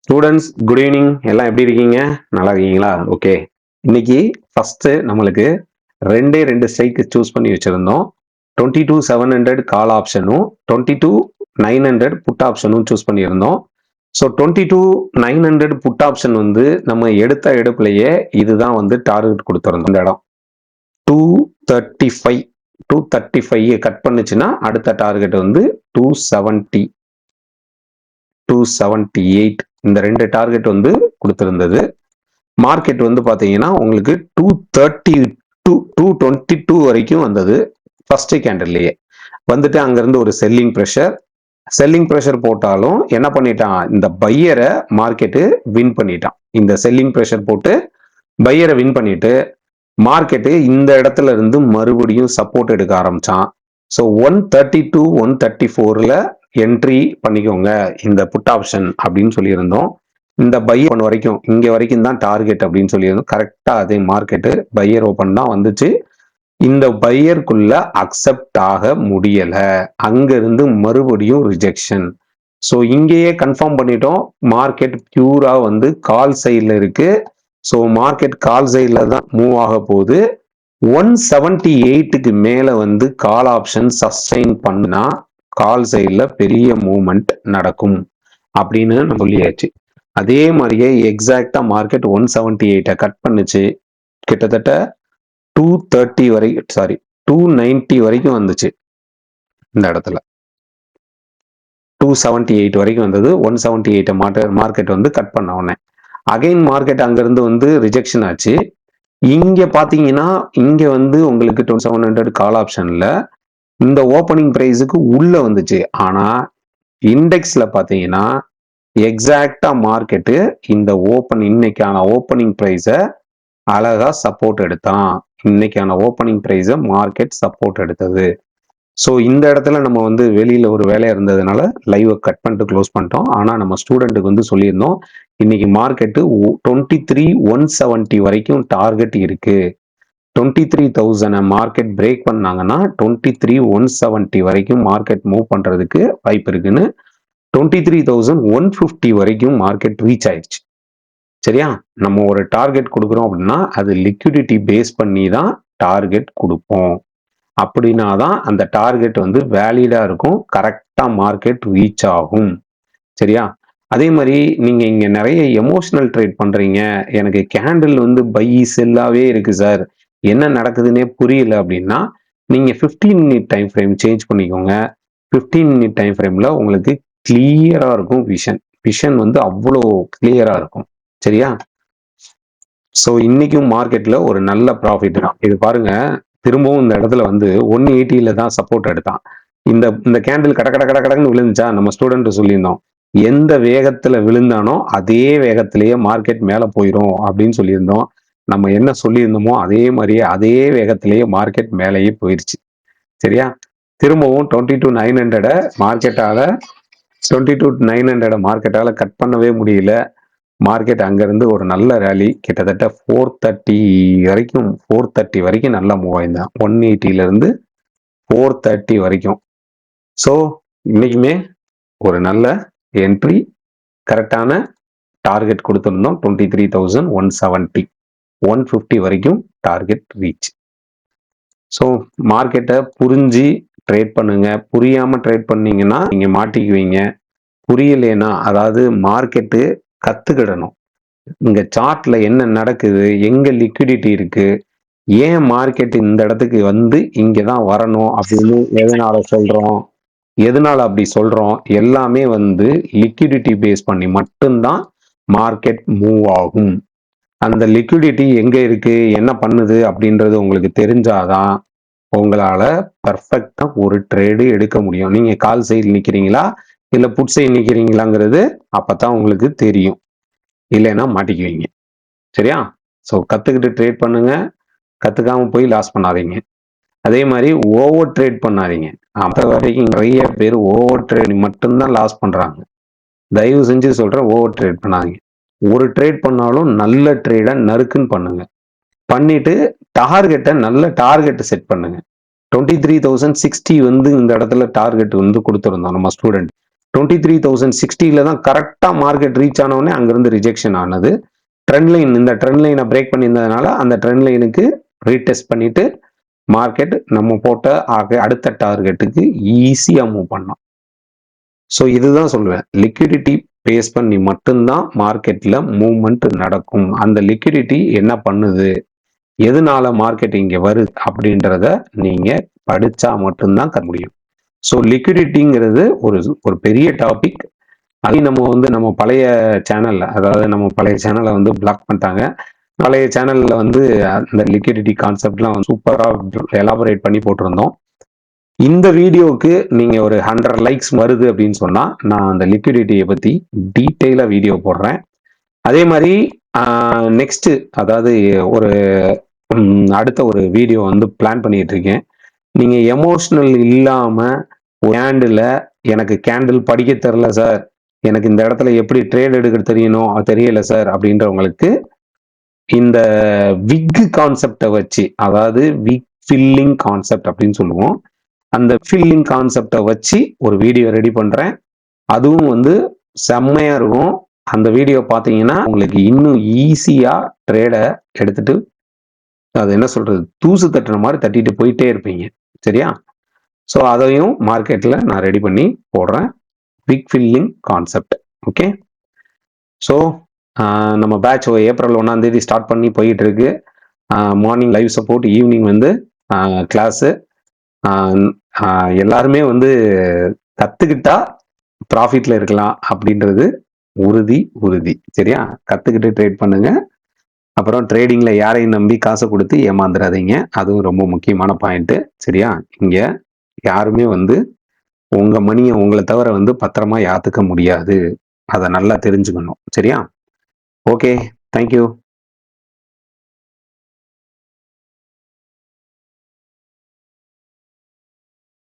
Students good evening. எல்லாம் எப்படி இருக்கீங்க? நல்லா இருக்கீங்களா? ஓகே. இன்னைக்கு ஃபர்ஸ்ட் நம்மளுக்கு ரெண்டு ஸ்ட்ரைக் சூஸ் பண்ணி வச்சிருந்தோம். 22,700 கால் ஆப்ஷனும் 22,900 புட் ஆப்ஷனும் சூஸ் பண்ணியிருந்தோம். ஸோ 22,900 புட் ஆப்ஷன் வந்து நம்ம எடுத்த எடுப்புலயே இதுதான் வந்து டார்கெட் கொடுத்துருந்தோம். இந்த இடம் 235 235 கட் பண்ணுச்சுன்னா அடுத்த டார்கெட் வந்து 270 278 இந்த ரெண்டு டார்கெட் வந்து கொடுத்திருந்தது. மார்க்கெட் வந்து பாத்தீங்கன்னா உங்களுக்கு 222 வரைக்கும் வந்தது ஃபர்ஸ்ட் கேண்டல்லையே வந்துட்டு. அங்கிருந்து ஒரு செல்லிங் ப்ரெஷர் போட்டாலும் என்ன பண்ணிட்டான், இந்த பையரை மார்க்கெட்டு வின் பண்ணிட்டான். இந்த செல்லிங் ப்ரெஷர் போட்டு பையரை வின் பண்ணிட்டு மார்க்கெட்டு இந்த இடத்துல இருந்து மறுபடியும் சப்போர்ட் எடுக்க ஆரம்பிச்சான். ஸோ 132 134ல என்ட்ரி பண்ணிக்கோங்க இந்த புட் ஆப்ஷன் அப்படின்னு சொல்லியிருந்தோம். இந்த பையர் ஒன் வரைக்கும் இங்க வரைக்கும் தான் டார்கெட் அப்படின்னு சொல்லியிருந்தோம். கரெக்டா அதே மார்க்கெட்டு பையர் ஓப்பன் தான் வந்துச்சு. இந்த பையருக்குள்ள அக்செப்ட் ஆக முடியல, அங்கிருந்து மறுபடியும் ரிஜெக்ஷன். ஸோ இங்கேயே கன்ஃபார்ம் பண்ணிட்டோம் மார்க்கெட் பியூரா வந்து கால் சைட்ல இருக்கு. ஸோ மார்க்கெட் கால் சைட்ல தான் மூவ் ஆக போகுது. 178க்கு மேல வந்து கால் ஆப்ஷன் சஸ்டெயின் பண்ணா கால் சைட்ல பெரிய மூவ்மெண்ட் நடக்கும் அப்படின்னு நம்ம சொல்லியாச்சு. அதே மாதிரியே எக்ஸாக்டா மார்க்கெட் 178 கட் பண்ணுச்சு. கிட்டத்தட்ட 230 வரைக்கும் 290 வரைக்கும் வந்துச்சு. இந்த இடத்துல 278 வரைக்கும் வந்தது. 178 மார்க்கெட் வந்து கட் பண்ண உடனே அகைன் மார்க்கெட் அங்கிருந்து வந்து ரிஜெக்ஷன் ஆச்சு. இங்க பாத்தீங்கன்னா இங்க வந்து உங்களுக்கு 2700 கால் ஆப்ஷன்ல இந்த ஓப்பனிங் பிரைஸுக்கு உள்ள வந்துச்சு. ஆனா இண்டெக்ஸ்ல பாத்தீங்கன்னா எக்ஸாக்டா மார்க்கெட்டு இந்த இன்னைக்கான ஓப்பனிங் பிரைஸ அழகா சப்போர்ட் எடுத்தான். இன்னைக்கான ஓப்பனிங் பிரைஸ மார்க்கெட் சப்போர்ட் எடுத்தது. ஸோ இந்த இடத்துல நம்ம வந்து வெளியில ஒரு வேலையா இருந்ததுனால லைவை கட் பண்ணிட்டு க்ளோஸ் பண்ணிட்டோம். ஆனா நம்ம ஸ்டூடெண்ட்டுக்கு வந்து சொல்லியிருந்தோம் இன்னைக்கு மார்க்கெட்டு 23,170 வரைக்கும் டார்கெட் இருக்கு. 23,000 மார்க்கெட் பிரேக் பண்ணாங்கன்னா 23,170 வரைக்கும் மார்க்கெட் மூவ் பண்றதுக்கு வாய்ப்பு இருக்குன்னு 23,150 வரைக்கும் மார்க்கெட் ரீச் ஆயிடுச்சு. சரியா? நம்ம ஒரு டார்கெட் கொடுக்குறோம் அப்படின்னா அது லிக்விடிட்டி பேஸ் பண்ணி தான் டார்கெட் கொடுப்போம். அப்படின்னா தான் அந்த டார்கெட் வந்து வேலிடா இருக்கும், கரெக்டா மார்க்கெட் ரீச் ஆகும். சரியா? அதே மாதிரி நீங்க இங்க நிறைய எமோஷனல் ட்ரேட் பண்றீங்க, எனக்கு கேண்டில் வந்து பை செல்லாவே இருக்கு சார், என்ன நடக்குதுன்னே புரியல அப்படின்னா நீங்க 15 மினிட் டைம் ஃப்ரேம் சேஞ்ச் பண்ணிக்கோங்க. 15 மினிட் டைம் ஃப்ரேம்ல உங்களுக்கு கிளியரா இருக்கும் விஷன் வந்து அவ்வளோ கிளியரா இருக்கும். சரியா? ஸோ இன்னைக்கும் மார்க்கெட்ல ஒரு நல்ல ப்ராஃபிட் தான். இது பாருங்க, திரும்பவும் இந்த இடத்துல வந்து 180ல தான் சப்போர்ட் எடுத்தான். இந்த கேண்டில் கடன்னு விழுந்துச்சா, நம்ம ஸ்டூடெண்ட் சொல்லியிருந்தோம் எந்த வேகத்துல விழுந்தானோ அதே வேகத்திலேயே மார்க்கெட் மேல போயிடும் அப்படின்னு சொல்லியிருந்தோம். நம்ம என்ன சொல்லியிருந்தோமோ அதே மாதிரியே அதே வேகத்திலேயே மார்க்கெட் மேலேயே போயிருச்சு. சரியா? திரும்பவும் 22,900 மார்க்கெட்டால கட் பண்ணவே முடியல. மார்க்கெட் அங்கிருந்து ஒரு நல்ல ரேலி கிட்டத்தட்ட 430 வரைக்கும் நல்லா மூவ் ஆயிருந்தான். 180ல இருந்து 430 வரைக்கும். ஸோ இன்னைக்குமே ஒரு நல்ல என்ட்ரி, கரெக்டான டார்கெட் கொடுத்துருந்தோம். 23,170 150 வரைக்கும் டார்கெட் ரீச். ஸோ மார்க்கெட்டை புரிஞ்சு ட்ரேட் பண்ணுங்க. புரியாம ட்ரேட் பண்ணீங்கன்னா நீங்க மாட்டிக்குவீங்க. புரியலைன்னா, அதாவது மார்க்கெட்டு கத்துக்கிடணும். இங்க சார்ட்ல என்ன நடக்குது, எங்க லிக்விடிட்டி இருக்கு, ஏன் மார்க்கெட் இந்த இடத்துக்கு வந்து இங்கதான் வரணும் அப்படின்னு எதனால அப்படி சொல்றோம், எல்லாமே வந்து லிக்விடிட்டி பேஸ் பண்ணி மட்டும்தான் மார்க்கெட் மூவ் ஆகும். அந்த லிக்விடிட்டி எங்க இருக்கு, என்ன பண்ணுது அப்படின்றது உங்களுக்கு தெரிஞ்சாதான் உங்களால பர்ஃபெக்டா ஒரு ட்ரேடு எடுக்க முடியும். நீங்க கால் சைடு நிக்கிறீங்களா இல்ல புட் சைடு நிக்கிறீங்களாங்கிறது அப்பதான் உங்களுக்கு தெரியும். இல்லைன்னா மாட்டிக்குவீங்க. சரியா? ஸோ கத்துக்கிட்டு ட்ரேட் பண்ணுங்க, கத்துக்காம போய் லாஸ் பண்ணாதீங்க. அதே மாதிரி ஓவர் ட்ரேட் பண்ணாதீங்க. அப்ப வரைக்கும் நிறைய பேர் ஓவர் ட்ரேட் மட்டும்தான் லாஸ் பண்றாங்க. தயவு செஞ்சு சொல்றேன், ஓவர் ட்ரேட் பண்ணாதீங்க. ஒரு ட்ரேட் பண்ணாலும் நல்ல ட்ரேடை நறுக்குன்னு பண்ணுங்க. பண்ணிட்டு நல்ல டார்கெட்டை செட் பண்ணுங்க. 23,060 வந்து இந்த இடத்துல டார்கெட் வந்து கொடுத்துருந்தோம் நம்ம ஸ்டூடெண்ட். 23,060 தான் கரெக்டா மார்க்கெட் ரீச் ஆன உடனே அங்கிருந்து ரிஜெக்ஷன் ஆனது. ட்ரெண்ட் லைன், இந்த ட்ரெண்ட் லைனை பிரேக் பண்ணியிருந்ததுனால அந்த ட்ரெண்ட் லைனுக்கு ரீடெஸ்ட் பண்ணிட்டு மார்க்கெட் நம்ம போட்ட அடுத்த டார்கெட்டுக்கு ஈஸியா மூவ் பண்ணோம். ஸோ இதுதான் சொல்லுவேன், லிக்விடிட்டி பேஸ் பண்ணி மட்டும்தான் மார்க்கெட்ல மூவ்மெண்ட் நடக்கும். அந்த லிக்விடிட்டி என்ன பண்ணுது, எதனால மார்க்கெட் இங்க வருது அப்படின்றத நீங்க படிச்சா மட்டும்தான் கற்க முடியும். ஸோ லிக்விடிட்டிங்கிறது ஒரு பெரிய டாபிக். அதையும் நம்ம பழைய சேனல்ல, அதாவது நம்ம பழைய சேனலை வந்து பிளாக் பண்ணிட்டாங்க. பழைய சேனல்ல வந்து அந்த லிக்விடிட்டி கான்செப்ட்லாம் சூப்பரா எலாபரேட் பண்ணி போட்டிருந்தோம். இந்த வீடியோவுக்கு நீங்க ஒரு 100 லைக்ஸ் வருது அப்படின்னு சொன்னா நான் அந்த லிக்விடிட்டியை பத்தி டீட்டெயிலா வீடியோ போடுறேன். அதே மாதிரி நெக்ஸ்ட், அதாவது ஒரு அடுத்த ஒரு வீடியோ வந்து பிளான் பண்ணிட்டு இருக்கேன். நீங்க எமோஷனல் இல்லாம கேண்டில், எனக்கு கேண்டில் படிக்க தெரியல சார், எனக்கு இந்த இடத்துல எப்படி ட்ரேட் எடுக்க தெரியல சார் அப்படின்றவங்களுக்கு இந்த விக் கான்செப்டை வச்சு, அதாவது விக் ஃபில்லிங் கான்செப்ட் அப்படின்னு சொல்லுவோம், அந்த ஃபில்லிங் கான்செப்டை வச்சு ஒரு வீடியோ ரெடி பண்றேன். அதுவும் வந்து செம்மையா இருக்கும். அந்த வீடியோ பார்த்தீங்கன்னா உங்களுக்கு இன்னும் ஈஸியா ட்ரேடை எடுத்துட்டு, அது என்ன சொல்றது, தூசு தட்டுற மாதிரி தட்டிட்டு போயிட்டே இருப்பீங்க. சரியா? ஸோ அதையும் மார்க்கெட்ல நான் ரெடி பண்ணி போடுறேன், விக் ஃபில்லிங் கான்செப்ட். ஓகே, ஸோ நம்ம பேட்ச் ஏப்ரல் 1ஆம் தேதி ஸ்டார்ட் பண்ணி போயிட்டு இருக்கு. மார்னிங் லைவ் சப்போர்ட், ஈவினிங் வந்து கிளாஸு. எல்லாருமே வந்து கத்துக்கிட்டா ப்ராஃபிட்ல இருக்கலாம் அப்படின்றது உறுதி. சரியா? கத்துக்கிட்டு ட்ரேட் பண்ணுங்க. அப்புறம் ட்ரேடிங்ல யாரையும் நம்பி காசை கொடுத்து ஏமாந்துடாதீங்க, அதுவும் ரொம்ப முக்கியமான பாயிண்ட். சரியா? இங்க யாருமே வந்து உங்க மணியை உங்களை தவிர வந்து பத்திரமா யாத்துக்க முடியாது, அதை நல்லா தெரிஞ்சுக்கணும். சரியா? Okay, thank you.